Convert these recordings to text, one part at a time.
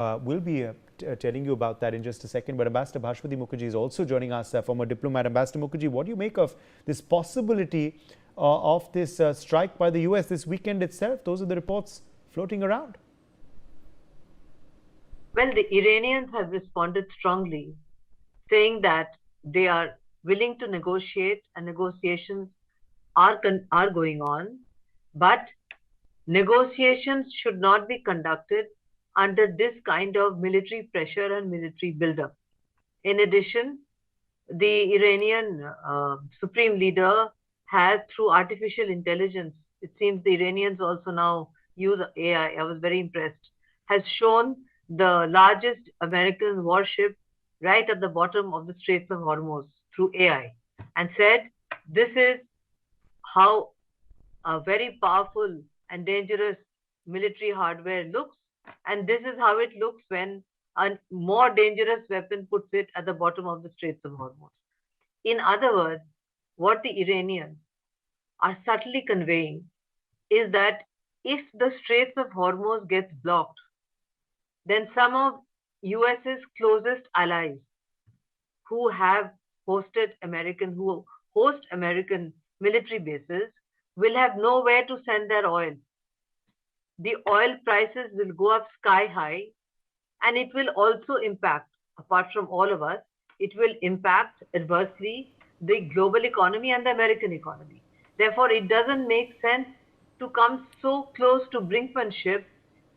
We'll be telling you about that in just a second. But Ambassador Bhashwati Mukherjee is also joining us, former diplomat. Ambassador Mukherjee, what do you make of this possibility of this strike by the US this weekend itself? Those are the reports floating around. Well, the Iranians have responded strongly, saying that they are willing to negotiate and negotiations are going on, but negotiations should not be conducted under this kind of military pressure and military buildup. In addition, the Iranian supreme leader has, through artificial intelligence, it seems the Iranians also now use AI. I was very impressed. Has shown the largest American warship right at the bottom of the Straits of Hormuz through AI, and said this is how a very powerful and dangerous military hardware looks, and this is how it looks when a more dangerous weapon puts it at the bottom of the Straits of Hormuz. In other words, what the Iranians are subtly conveying is that if the Straits of Hormuz gets blocked, then some of US's closest allies who have hosted American, who host American military bases will have nowhere to send their oil. The oil prices will go up sky high, and it will also impact, apart from all of us, it will impact adversely the global economy and the American economy. Therefore, it doesn't make sense to come so close to brinkmanship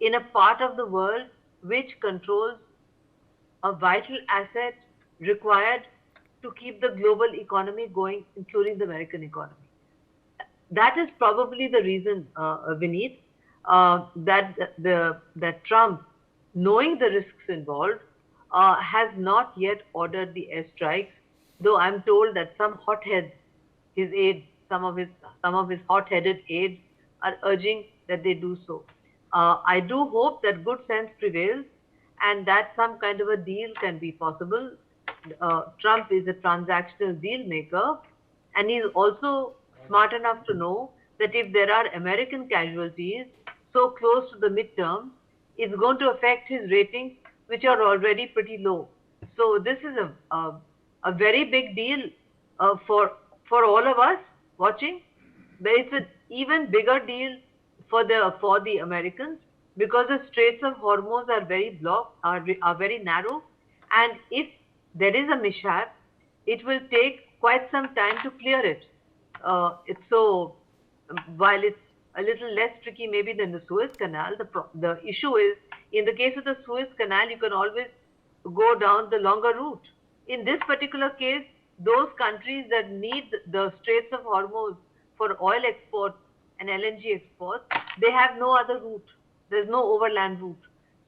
in a part of the world which controls a vital asset required to keep the global economy going, including the American economy. That is probably the reason, Vineet, that Trump, knowing the risks involved, has not yet ordered the airstrikes. Though I'm told that some hotheads, his aides, some of his hot-headed aides, are urging that they do so. I do hope that good sense prevails and that some kind of a deal can be possible. Trump is a transactional deal maker, and he's also smart enough to know that if there are American casualties so close to the midterm, it's going to affect his ratings, which are already pretty low. So this is a very big deal for all of us watching. But it's an even bigger deal for the Americans, because the Straits of Hormuz are very blocked, are very narrow, and if there is a mishap, it will take quite some time to clear it. While it's a little less tricky maybe than the Suez Canal, the issue is, in the case of the Suez Canal, you can always go down the longer route. In this particular case, those countries that need the Straits of Hormuz for oil exports and LNG exports, they have no other route. There's no overland route.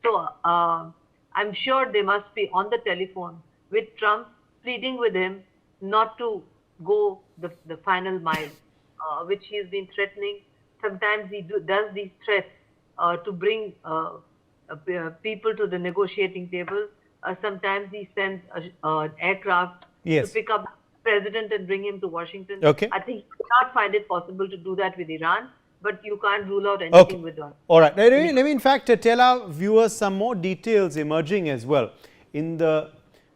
So I'm sure they must be on the telephone with Trump, pleading with him not to go the final mile, which he's been threatening. Sometimes he does these threats to bring people to the negotiating table. Sometimes he sends an aircraft to pick up the president and bring him to Washington. Okay. I think you cannot find it possible to do that with Iran, but you can't rule out anything with Iran. All right. Let me in fact tell our viewers some more details emerging as well in the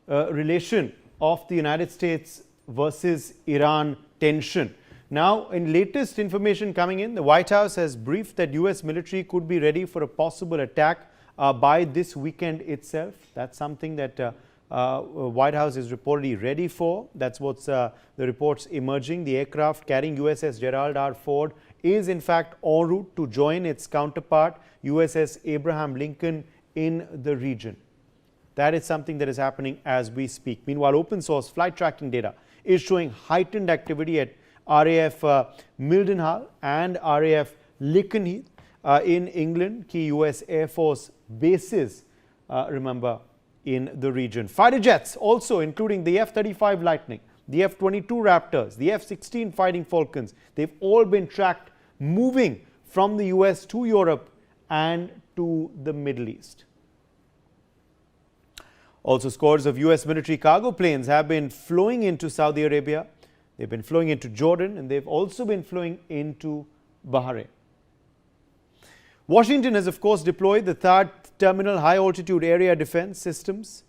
relation of the United States versus Iran tension. Now, in latest information coming in, the White House has briefed that US military could be ready for a possible attack by this weekend itself. That's something that White House is reportedly ready for. That's what's the reports emerging. The aircraft carrying USS Gerald R. Ford is in fact en route to join its counterpart USS Abraham Lincoln in the region. That is something that is happening as we speak. Meanwhile, open source flight tracking data is showing heightened activity at RAF Mildenhall and RAF Lakenheath in England, key US Air Force bases, remember, in the region. Fighter jets also, including the F-35 Lightning, the F-22 Raptors, the F-16 Fighting Falcons, they've all been tracked moving from the US to Europe and to the Middle East. Also, scores of US military cargo planes have been flowing into Saudi Arabia. They've been flowing into Jordan, and they've also been flowing into Bahrain. Washington has, of course, deployed the terminal high altitude area defense systems.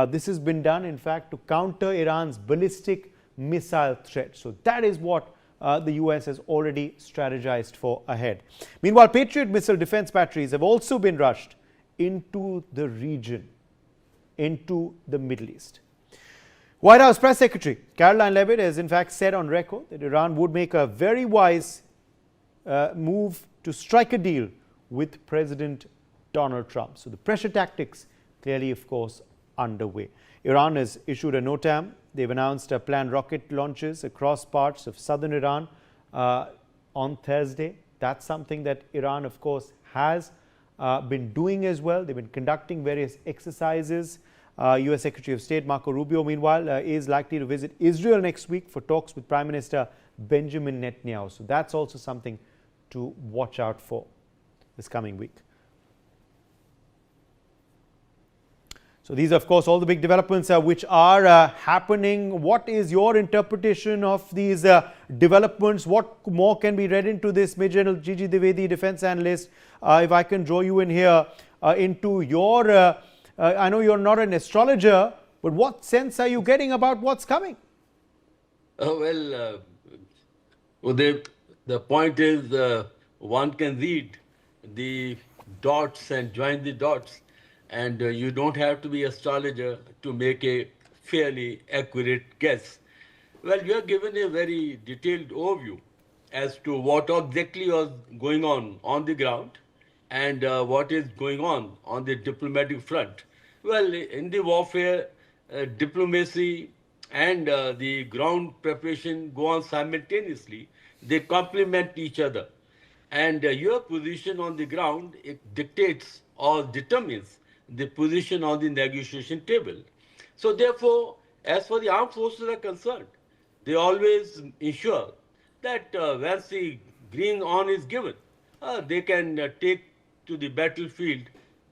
This has been done, in fact, to counter Iran's ballistic missile threat. So that is what the US has already strategized for ahead. Meanwhile, Patriot missile defense batteries have also been rushed into the region, into the Middle East. White House Press Secretary Caroline Leavitt has in fact said on record that Iran would make a very wise move to strike a deal with President Donald Trump. So the pressure tactics clearly, of course, underway. Iran has issued a NOTAM. They've announced planned rocket launches across parts of southern Iran on Thursday. That's something that Iran, of course, has been doing as well. They've been conducting various exercises. US Secretary of State Marco Rubio, meanwhile, is likely to visit Israel next week for talks with Prime Minister Benjamin Netanyahu. So that's also something to watch out for this coming week. So these are, of course, all the big developments which are happening. What is your interpretation of these developments? What more can be read into this? Major General Gigi Dwivedi, defense analyst, if I can draw you in here into your I know you're not an astrologer, but what sense are you getting about what's coming? The point is one can read the dots and join the dots, and you don't have to be astrologer to make a fairly accurate guess. Well, you are given a very detailed overview as to what exactly was going on the ground, and what is going on the diplomatic front. Well, in the warfare, diplomacy and the ground preparation go on simultaneously. They complement each other. And your position on the ground, it dictates or determines the position on the negotiation table. So therefore, as far the armed forces are concerned, they always ensure that once the green on is given, they can take to the battlefield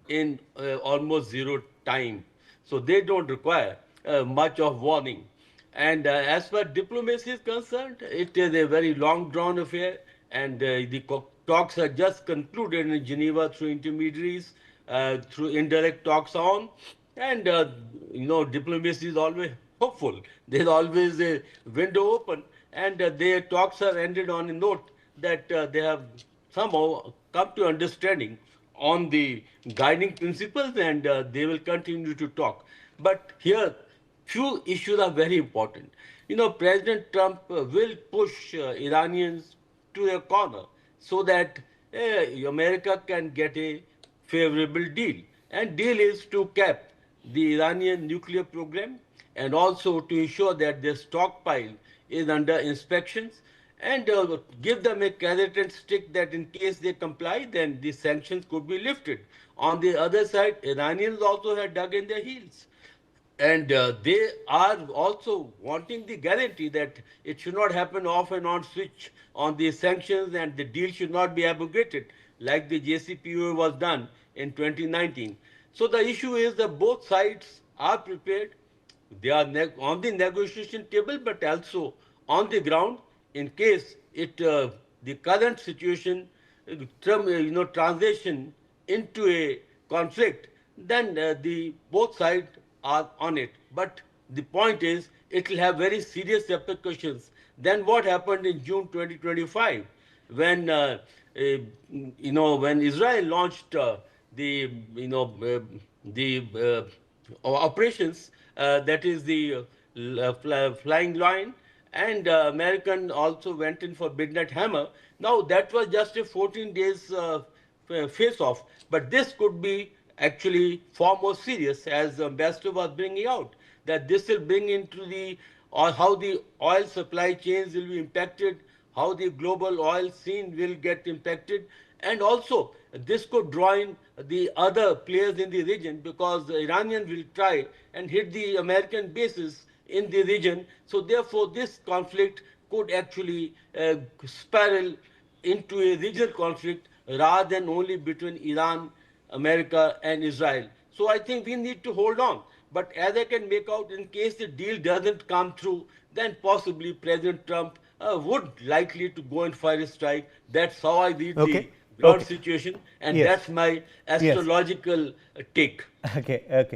in almost zero time. So they don't require much of warning. And as far diplomacy is concerned, it is a very long drawn affair, and the talks are just concluded in Geneva through intermediaries, through indirect talks on. And diplomacy is always hopeful. There's always a window open, and their talks are ended on a note that they have somehow come to understanding on the guiding principles, and they will continue to talk. But here, few issues are very important. President Trump will push Iranians to a corner so that America can get a favorable deal. And deal is to cap the Iranian nuclear program, and also to ensure that their stockpile is under inspections, and give them a carrot and stick that in case they comply, then the sanctions could be lifted. On the other side, Iranians also had dug in their heels, and they are also wanting the guarantee that it should not happen off and on switch on the sanctions, and the deal should not be abrogated like the JCPOA was done in 2019. So the issue is that both sides are prepared. They are on the negotiation table, but also on the ground in case the current situation transition into a conflict, then the both sides are on it. But the point is, it will have very serious repercussions. Then what happened in June 2025, when when Israel launched the operations, that is the flying line, and American also went in for Midnight Hammer. Now that was just a 14 days face off, but this could be actually far more serious, as the ambassador was bringing out, that this will bring into the or how the oil supply chains will be impacted, how the global oil scene will get impacted, and also this could draw in the other players in the region, because the Iranian will try and hit the American bases in the region. So therefore, this conflict could actually spiral into a regional conflict rather than only between Iran, America, and Israel. So I think we need to hold on. But as I can make out, in case the deal doesn't come through, then possibly President Trump would likely to go and fire a strike. That's how I read Okay. ground Okay. situation, and Yes. that's my Yes. astrological take. Okay, okay.